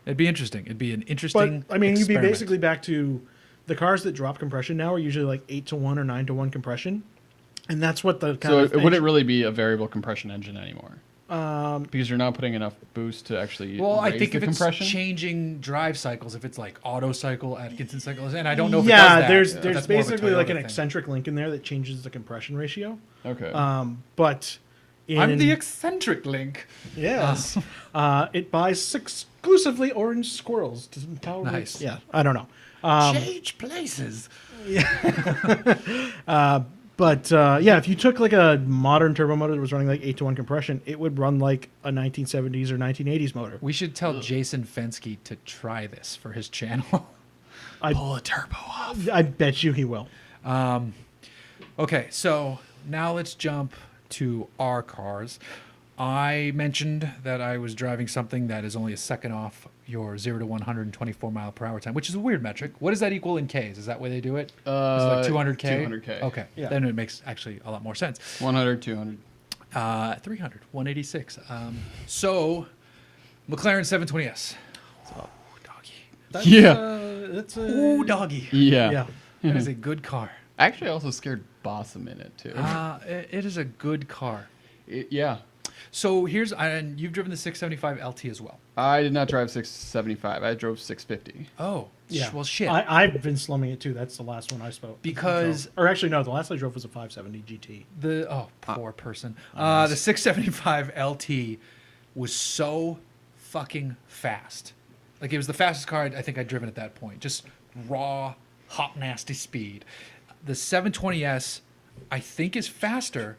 It'd be interesting. It'd be an But interesting. I mean, you'd be experiment. basically back to the cars that drop compression now are usually like 8-to-1 or 9-to-1 compression, and that's what the kind So of it wouldn't really be a variable compression engine anymore. Um, Because you're not putting enough boost to actually Well, I raise think the if compression. it's changing drive cycles, if it's like auto cycle, Atkinson cycles, and I don't know if it yeah, does that. there's That's there's more of a basically like Toyota an thing. eccentric link in there that changes the compression ratio. Okay. But I'm the eccentric link. yes, it buys exclusively orange squirrels to power. Nice. Yeah, I don't know. Change places. But yeah, if you took like a modern turbo motor that was running like 8-to-1 compression, it would run like a 1970s or 1980s motor. We should tell Jason Fensky to try this for his channel. Pull a turbo off. I bet you he will. Okay, so now let's jump to our cars. I mentioned that I was driving something that is only a second off your 0 to 124 mile per hour time, which is a weird metric. What does that equal in Ks? Is that where they do it? Is it like 200K? 200K. Okay, Yeah. then it makes actually a lot more sense. 100, 200. 300, 186. So, McLaren 720S. Oh, doggy. That's, Yeah. That's Ooh, doggy. Yeah. yeah. That is a good car. Actually, I also scared Boss a minute too. It is a good car. Yeah. So and you've driven the 675 LT as well. I did not drive 675. I drove 650. Oh, Yeah. Well, shit. I've been slumming it too. That's the last one I spoke. Because- or actually no, the last I drove was a 570 GT. Poor person. The 675 LT was so fucking fast. Like it was the fastest car I think I'd driven at that point. Just raw, hot, nasty speed. The 720S, I think, is faster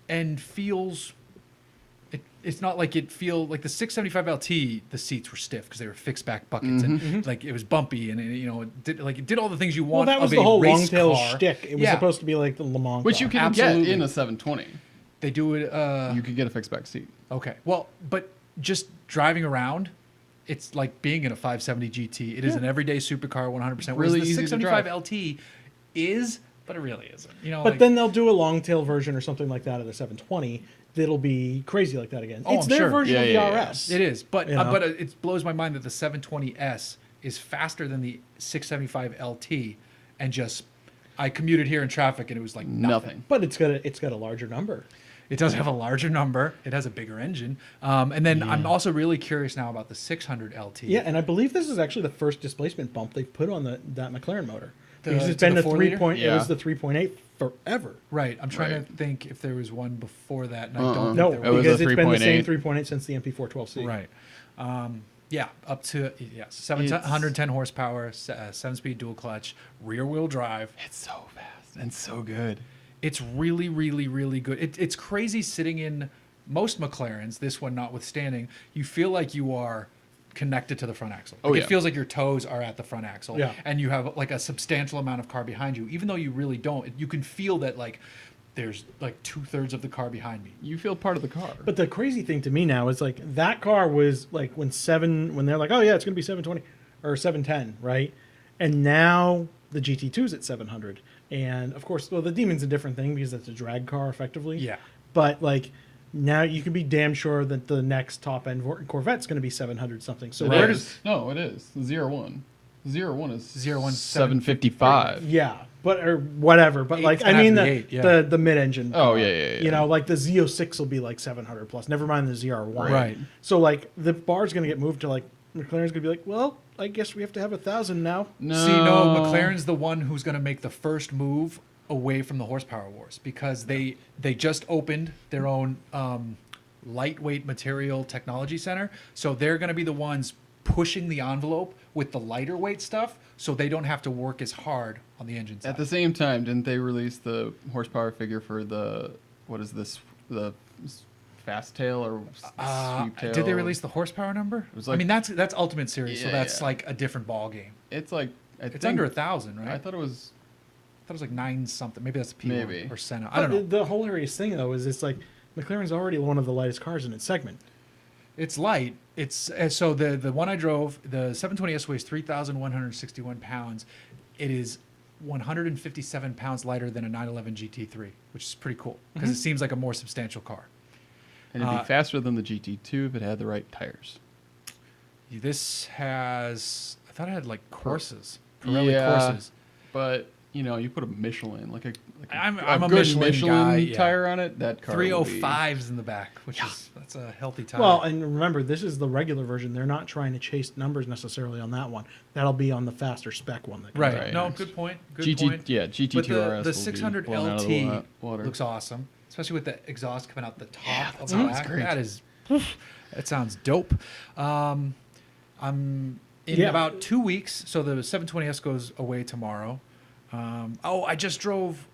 and feels. It's not like it feel like the 675 LT. The seats were stiff because they were fixed back buckets and like it was bumpy and it did all the things you Well, want. that was of the a whole race long tail car. shtick. It was Yeah. supposed to be like the Le Mans Which car. you can Absolutely. get in a 720. They do it. You could get a fixed back seat. Okay. Well, but just driving around, it's like being in a 570 GT. It is an everyday supercar, 100%. Whereas Really the easy to 675 drive. LT is but it really isn't. You know, But like, then they'll do a long tail version or something like that of the 720 that'll be crazy like that again. Oh, It's I'm their sure. version of the Yeah. RS. it is, but You know? it blows my mind that the 720S is faster than the 675 LT, and just I commuted here in traffic and it was like nothing. But it's got a larger number. It does have a larger number. It has a bigger engine. And then I'm also really curious now about the 600 LT. Yeah, and I believe this is actually the first displacement bump they've put on that McLaren motor. Because it's to been the the 4 3 liter? point. It Yeah. was the 3.8 forever. Right. I'm trying Right. to think if there was one before that, and I don't think No, there It was because a it's been the same 3.8. 3.8 since the MP412C. Right. Yeah, up to 710 horsepower, 7-speed dual clutch, rear wheel drive. It's so fast and so good. It's really, really, really good. It's crazy sitting in most McLarens, this one notwithstanding. You feel like you are connected to the front axle. Oh, Like, yeah. It feels like your toes are at the front axle. Yeah. And you have like a substantial amount of car behind you, even though you really don't. You can feel that like there's like 2/3 of the car behind me. You feel part of the car. But the crazy thing to me now is like that car was like when they're like, oh yeah, it's gonna be 720 or 710, right? And now the GT2's at 700, and of course, well, the Demon's a different thing because it's a drag car effectively. Yeah. But like now you can be damn sure that the next top end Corvette's going to be 700 something. So It where is. does No, it is. The 01. The 01 is 01 755. yeah, but or whatever. But Eight's like gonna I mean have to the be 8, yeah. the mid engine. Oh, yeah. You know, like the Z06 will be like 700 plus. Never mind the ZR1. Right. So like the bar's going to get moved to like McLaren's going to be like, well, I guess we have to have 1,000 now. No. See, no, McLaren's the one who's going to make the first move away from the horsepower wars because they just opened their own lightweight material technology center. So they're going to be the ones pushing the envelope with the lighter weight stuff so they don't have to work as hard on the engine side. At the same time, didn't they release the horsepower figure for the, what is this, the fast tail or sweep tail? Did they release the horsepower number? was I like- mean, that's Ultimate Series, so Yeah, that's yeah. like a different ball game. It's like, It's under 1,000, right? I thought it was, I thought it was like 9 something. Maybe that's a P1 Maybe. or Senna. I don't know. The hilarious thing though is it's like McLaren's already one of the lightest cars in its segment. It's light. It's so the one I drove, the 720S weighs 3,161 pounds. It is 157 pounds lighter than a 911 GT3, which is pretty cool because it seems like a more substantial car. and it'd be faster than the GT2 if it had the right tires. This has, I thought it had like courses, Pirelli Yeah. courses. But, you know, you put a Michelin, I'm a good Michelin guy, yeah. tire on it, that car would be- 305s in the back, which is that's a healthy tire. Well, and remember, this is the regular version. They're not trying to chase numbers necessarily on that one. That'll be on the faster spec one. That comes right. out Right. No, next. good point. Good GT, point. yeah, GT2 But RS the will 600 be blown out of LT the water. looks awesome, especially with the exhaust coming out the top of the sounds back. great. That sounds dope. I'm in Yeah. about 2 weeks, so the 720S goes away tomorrow. I just drove.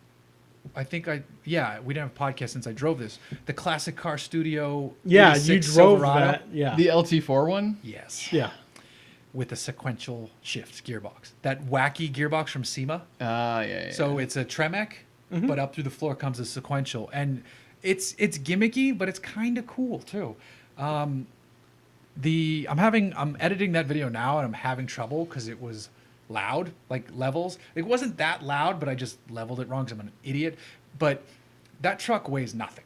We didn't have a podcast since I drove this. The Classic Car Studio. Yeah, 86 you drove Silverado. that. Yeah. The LT4 one? Yes. yeah. With the sequential shift gearbox, that wacky gearbox from SEMA. Yeah. So it's a Tremec, but up through the floor comes a sequential, and it's gimmicky, but it's kind of cool too. I'm editing that video now, and I'm having trouble because it was loud, like levels. It wasn't that loud, but I just leveled it wrong because I'm an idiot. But that truck weighs nothing,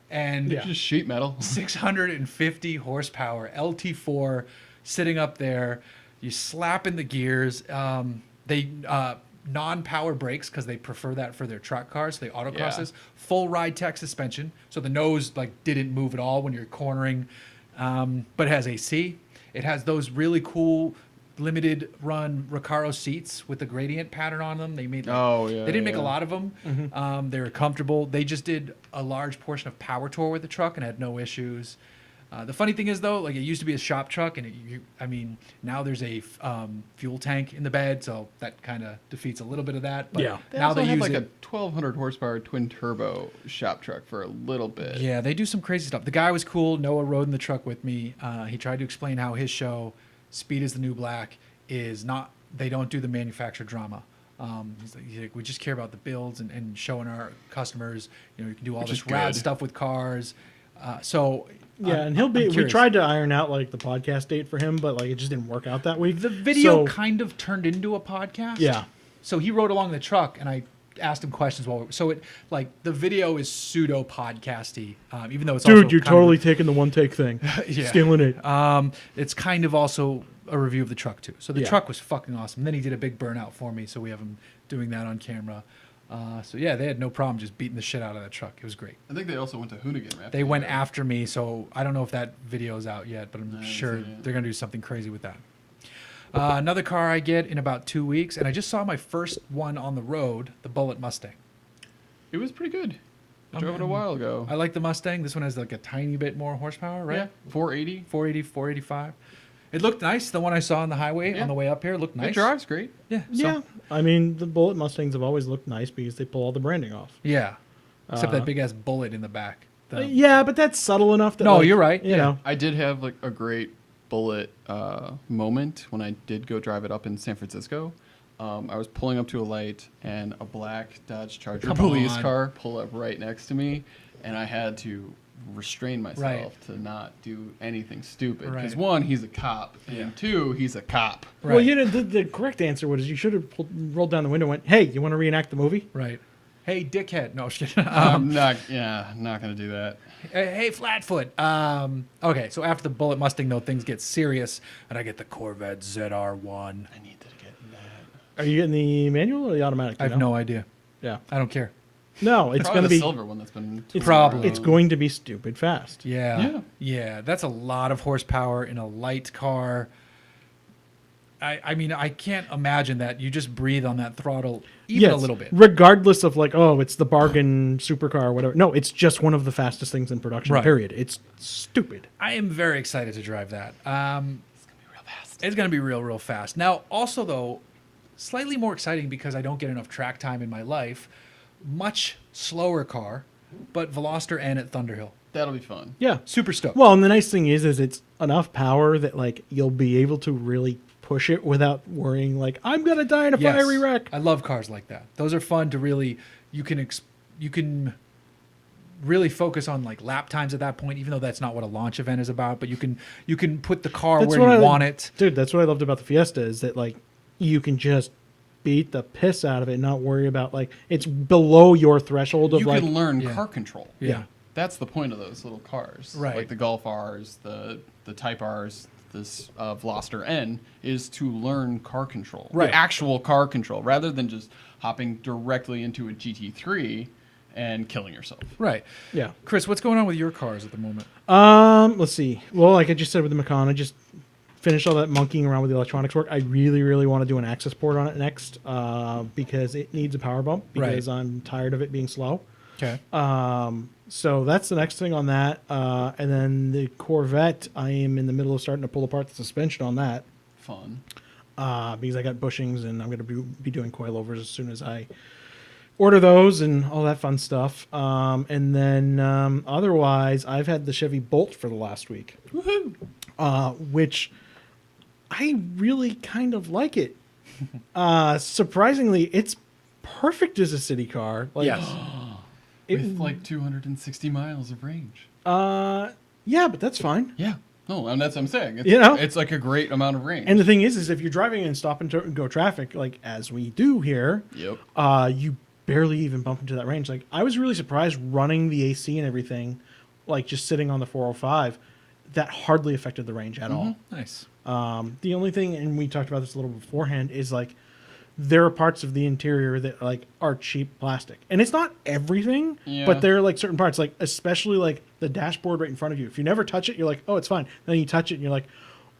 and Yeah. Just sheet metal. 650 horsepower LT4 sitting up there. You slap in the gears. They non-power brakes because they prefer that for their truck cars. They autocrosses. Full ride tech suspension, so the nose like didn't move at all when you're cornering. But it has AC. It has those really cool limited run Recaro seats with the gradient pattern on them. They made they didn't make a lot of them. They were comfortable. They just did a large portion of power tour with the truck and had no issues. The funny thing is though, like it used to be a shop truck, and now there's a fuel tank in the bed, so that kind of defeats a little bit of that. But Yeah. They now also they had use like it. a 1,200 horsepower twin turbo shop truck for a little bit. Yeah, they do some crazy stuff. The guy was cool. Noah rode in the truck with me. He tried to explain how his show, Speed is the New Black, is not. They don't do the manufacturer drama. He's like, we just care about the builds and showing our customers, you can do all Which this is rad good. stuff with cars. Yeah, and he'll be. We tried to iron out like the podcast date for him, but like it just didn't work out that week. The video So, kind of turned into a podcast. yeah, So he rode along the truck, and I asked him questions the video is pseudo podcasty, even though it's Dude, also you're kind of totally taking the one take thing. Yeah. Stealing it. it's kind of also a review of the truck too. So the Yeah. truck was fucking awesome. Then he did a big burnout for me, so we have him doing that on camera. So yeah, they had no problem just beating the shit out of that truck. It was great. I think they also went to Hoonigan. After They went you. after me, so I don't know if that video is out yet, but I'm I haven't sure seen it. they're gonna do something crazy with that. Another car I get in about 2 weeks, and I just saw my first one on the road, the Bullet Mustang. It was pretty good. I drove it a Um, while ago. I like the Mustang. This one has like a tiny bit more horsepower, right? Yeah, 480. 480, 485. It looked nice. The one I saw on the highway Yeah. on the way up here looked nice. It drives great. Yeah. Yeah. I mean, the Bullet Mustangs have always looked nice because they pull all the branding off. Yeah. Except Uh, that big ass bullet in the back. The- Yeah, but that's subtle enough that No, like, you're right. You Yeah. know. I did have like a great Bullet moment when I did go drive it up in San Francisco. I was pulling up to a light and a black Dodge Charger Come police on. car pulled up right next to me, and I had to restrain myself Right. to not do anything stupid. Because Right. one, he's a cop, and Yeah. two, he's a cop. Right. Well, you know, the correct answer was you should have rolled down the window and went, "Hey, you want to reenact the movie?" Right. Hey, dickhead. No, shit. not Gonna do that. Hey, Flatfoot. Okay, so after the Bullet Mustang, though, things get serious, and I get the Corvette ZR1. I need to get that. Are you getting the manual or the automatic? I have no idea. Yeah. I don't care. No, it's Probably going to the be. silver one that's been It's, Probably. It's going to be stupid fast. Yeah. Yeah. That's a lot of horsepower in a light car. I mean, I can't imagine that you just breathe on that throttle even a little bit. Regardless of like, oh, it's the bargain supercar or whatever. No, it's just one of the fastest things in production, Right. period. It's stupid. I am very excited to drive that. It's gonna be real fast. It's going to be real fast. Now, also, though, slightly more exciting because I don't get enough track time in my life. Much slower car, but Veloster N at Thunderhill. That'll be fun. Yeah. Super stoked. Well, and the nice thing is it's enough power that like you'll be able to really push it without worrying like I'm gonna die in a Yes. fiery wreck. I love cars like that. Those are fun to really. You can really focus on like lap times at that point, even though that's not what a launch event is about. But you can put the car That's where what you I- want it. Dude, that's what I loved about the Fiesta is that like you can just beat the piss out of it and not worry about like it's below your threshold of You like can learn Yeah. car control. Yeah. That's the point of those little cars. Right. Like the Golf R's, the Type R's, this Veloster N, is to learn car control. Right. The actual car control, rather than just hopping directly into a GT3 and killing yourself. Right. yeah. Chris, what's going on with your cars at the moment? Let's see. Well, like I just said with the Macan, I just finished all that monkeying around with the electronics work. I really want to do an access port on it next because it needs a power bump because I'm tired of it being slow. Okay. So that's the next thing on that. And then the Corvette, I am in the middle of starting to pull apart the suspension on that Fun. because I got bushings and I'm going to be doing coilovers as soon as I order those and all that fun stuff. And then otherwise, I've had the Chevy Bolt for the last week, which I really kind of like it. Surprisingly, it's perfect as a city car. Like, Yes. With like 260 miles of range. yeah, but that's fine. Yeah. No, and that's what I'm saying. It's, You know? it's like a great amount of range. And the thing is if you're driving in stop and go traffic, like as we do here, Yep. you barely even bump into that range. Like I was really surprised running the AC and everything, like just sitting on the 405, that hardly affected the range at all. Nice. The only thing, and we talked about this a little beforehand, is like there are parts of the interior that like are cheap plastic, and it's not everything, Yeah. but there are like certain parts, like especially like the dashboard right in front of you. If you never touch it, you're like, oh, it's fine. Then you touch it, and you're like,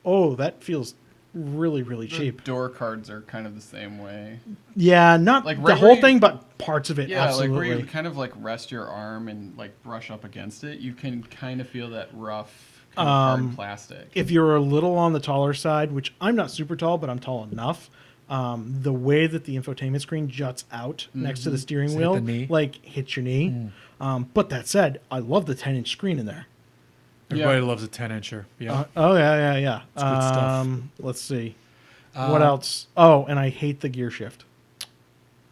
oh, that feels really cheap. Door cards are kind of the same way. Yeah, not Like, the right whole where you- thing, but parts of it. Yeah, absolutely. like where you kind of like rest your arm and like brush up against it, you can kind of feel that rough, kind of hard plastic. If you're a little on the taller side, which I'm not super tall, but I'm tall enough, the way that the infotainment screen juts out next to the steering Does it hit wheel, the knee? like hits your knee. But that said, I love the 10-inch screen in there. Everybody loves a 10-incher. Yeah. Oh yeah. It's good stuff. Let's see. What else? Oh, and I hate the gear shift.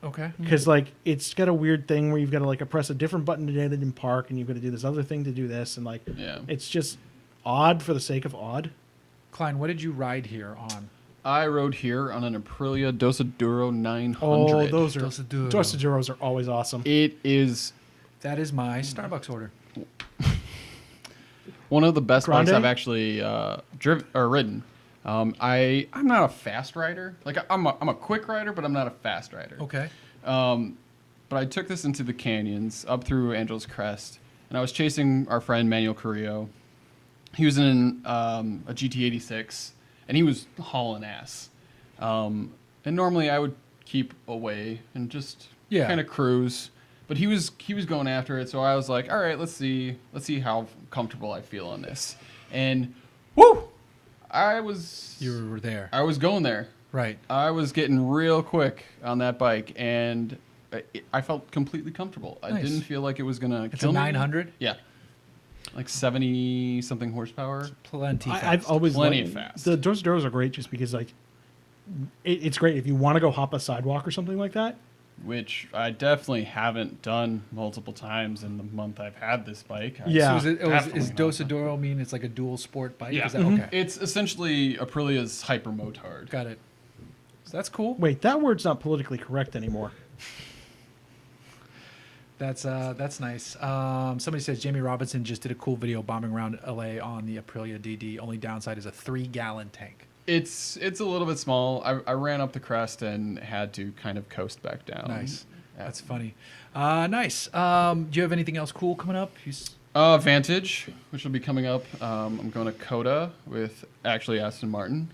Okay. Because like it's got a weird thing where you've got to like press a different button to get it in park, and you've got to do this other thing to do this, and like Yeah. it's just odd for the sake of odd. Klein, what did you ride here on? I rode here on an Aprilia Dosaduro 900. Oh, those are Dosaduro. Dosaduros are always awesome. It is That is my Starbucks order. one of the best Grande? bikes I've actually driven or ridden. I'm not a fast rider. Like I'm a quick rider, but I'm not a fast rider. Okay. But I took this into the canyons up through Angeles Crest, and I was chasing our friend Manuel Carrillo. He was in a GT86, and he was hauling ass. And normally I would keep away and just kind of cruise, but he was going after it. So I was like, all right, let's see how comfortable I feel on this. And whoo, You were there. I was going there. Right. I was getting real quick on that bike, and I felt completely comfortable. I Nice. didn't feel like it was gonna It's kill a me. 900? Yeah, like 70 something horsepower. Plenty fast. I've always Plenty liked- fast. The Dosaduros are great just because like it's great if you want to go hop a sidewalk or something like that. Which I definitely haven't done multiple times in the month I've had this bike. Yeah. So Definitely is not. Dosaduro mean it's like a dual sport bike? Yeah, Is that, okay. It's essentially Aprilia's hyper motard. Got it. So that's cool. Wait, that word's not politically correct anymore. That's nice. Somebody says Jamie Robinson just did a cool video bombing around LA on the Aprilia DD. Only downside is a 3-gallon tank. It's a little bit small. I ran up the crest and had to kind of coast back down. Nice. Yeah. That's funny. Nice. Do you have anything else cool coming up? Vantage, which will be coming up. I'm going to Coda with actually Aston Martin.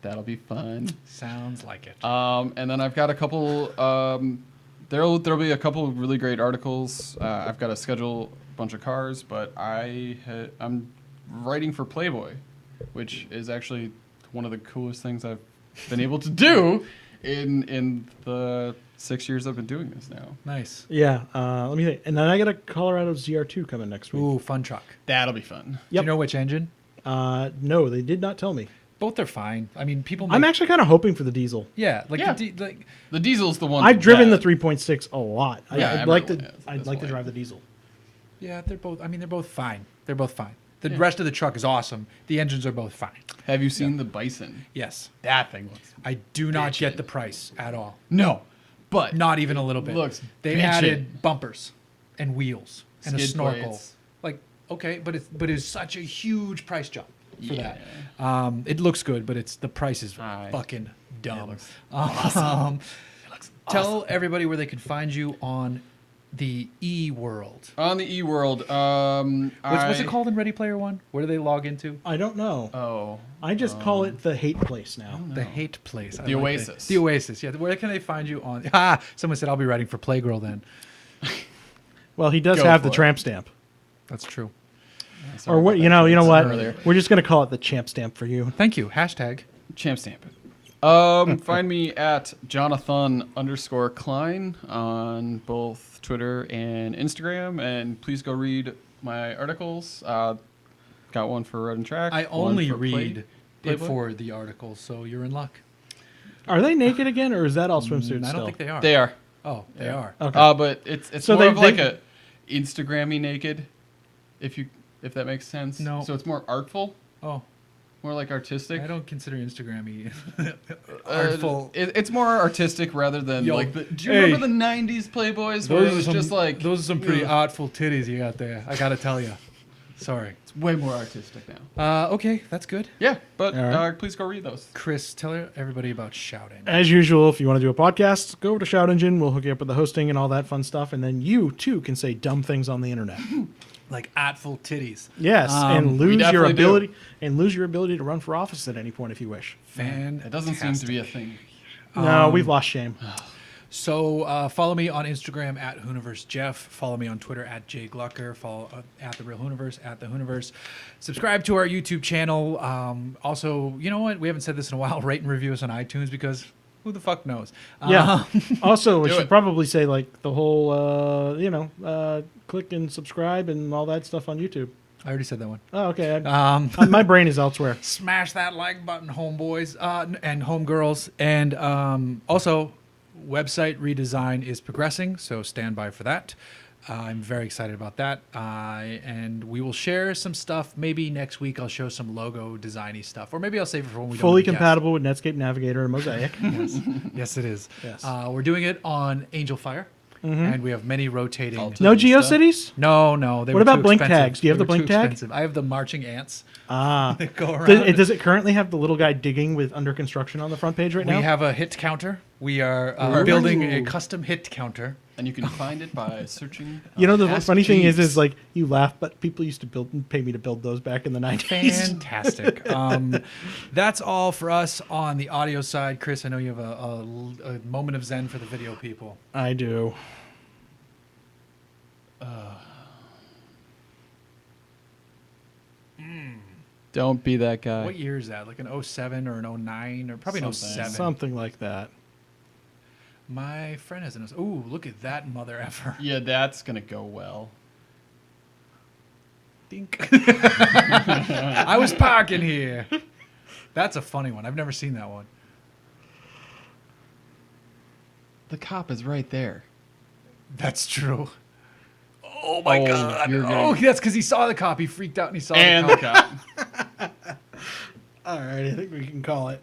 That'll be fun. Sounds like it. And then I've got a couple. There'll be a couple of really great articles. I've got to schedule a bunch of cars, but I'm writing for Playboy, which is actually one of the coolest things I've been able to do in the 6 years I've been doing this now. Nice. Yeah, let me think. And then I got a Colorado ZR2 coming next week. Ooh, fun truck. That'll be fun. Do Yep. you know which engine? No, they did not tell me. Both are fine. I mean, people. I'm actually kind of hoping for the diesel. Yeah, like Yeah. like The diesel's the one. I've driven the that- 3.6 a lot. Yeah, I'd like everyone to. is at I'd this like to point. drive the diesel. yeah, they're both. I mean, they're both fine. They're both fine. The rest of the truck is awesome. The engines are both fine. Have you seen the Bison? Yes, That thing looks. I do not Bitchin'. get the price at all. No, but Not even a little bit. Looks they bitchin'. added bumpers and wheels and a Skid snorkel. plates. Like, okay, but it's such a huge price jump for Yeah. that. It looks good, but the price is Aye. fucking dumb. looks Tell everybody where they can find you on the e-world. On the e-world, What's it called in Ready Player One? Where do they log into? I don't know. Oh, I just call it the hate place now. The hate place. I The like Oasis. that. The Oasis. Yeah. Where can they find you on? Someone said I'll be writing for Playgirl then. Well, he does Go have for the it. tramp stamp. That's true. Or what? You know what? Earlier. We're just gonna call it the champ stamp for you. Thank you. Hashtag. Champ stamp it. Find me at Jonathon_Klein on both Twitter and Instagram, and please go read my articles. Got one for Road and Track. I one only for read it Playboy. for the article, so you're in luck. Are they naked again, or is that all swimsuits? I don't still? think they are. They are. Oh, they Yeah. are. Okay. But it's So more they- of like they- a Instagram-y naked, if that makes sense. No. So it's more artful, Oh, more like artistic. I don't consider Instagram-y Uh, artful. it's more artistic rather than Yo, like the. Do you hey. remember the '90s Playboys where it was just like those are some pretty ugh. artful titties you got there. I gotta tell you. Sorry. It's way more artistic now. Okay, that's good. Yeah, but All right. please go read those. Chris, tell everybody about shouting. As usual, if you want to do a podcast, go over to Shout Engine. We'll hook you up with the hosting and all that fun stuff, and then you too can say dumb things on the internet. Like artful titties. Yes, and lose your definitely do. ability to run for office at any point if you wish. Fantastic. It doesn't seem to be a thing. No, we've lost shame. So follow me on Instagram at Hooniverse Jeff. Follow me on Twitter at Jay Glucker. Follow at The Real Hooniverse, at The Hooniverse. Subscribe to our YouTube channel. Also, you know what? We haven't said this in a while. Rate and review us on iTunes because who the fuck knows? Yeah. Also, we Do should it. probably say like the whole, click and subscribe and all that stuff on YouTube. I already said that one. Oh, okay. Um, My brain is elsewhere. smash that like button, homeboys and homegirls. And also, website redesign is progressing, so stand by for that. I'm very excited about that. And we will share some stuff. Maybe next week I'll show some logo designy stuff. Or maybe I'll save it for when we Fully don't have a guest. compatible with Netscape Navigator and Mosaic. Yes. Yes, it is. Yes. We're doing it on Angel Fire. And we have many rotating. Alt- No Stuff. GeoCities? No. They What were about too blink expensive. tags? Do you have They the were blink too tag? expensive. I have the marching ants Ah. that go around. Does it currently have the little guy digging with under construction on the front page right now? We have a hit counter. We are Perfect. building a custom hit counter. And you can find it by searching. You know, the Ask funny thing Jeeves. is like you laugh, but people used to pay me to build those back in the 90s. Fantastic. That's all for us on the audio side. Chris, I know you have a moment of zen for the video people. I do. Don't be that guy. What year is that? Like an 07 or an 09 or probably an Something. 07. Something like that. My friend has an 07. Ooh, look at that mother effer. Yeah, that's gonna go well. Dink. I was parking here. That's a funny one. I've never seen that one. The cop is right there. That's true. Oh my God. you're Oh, gonna- that's because he saw the cop. He freaked out and he saw And the the cop. cop. All right, I think we can call it.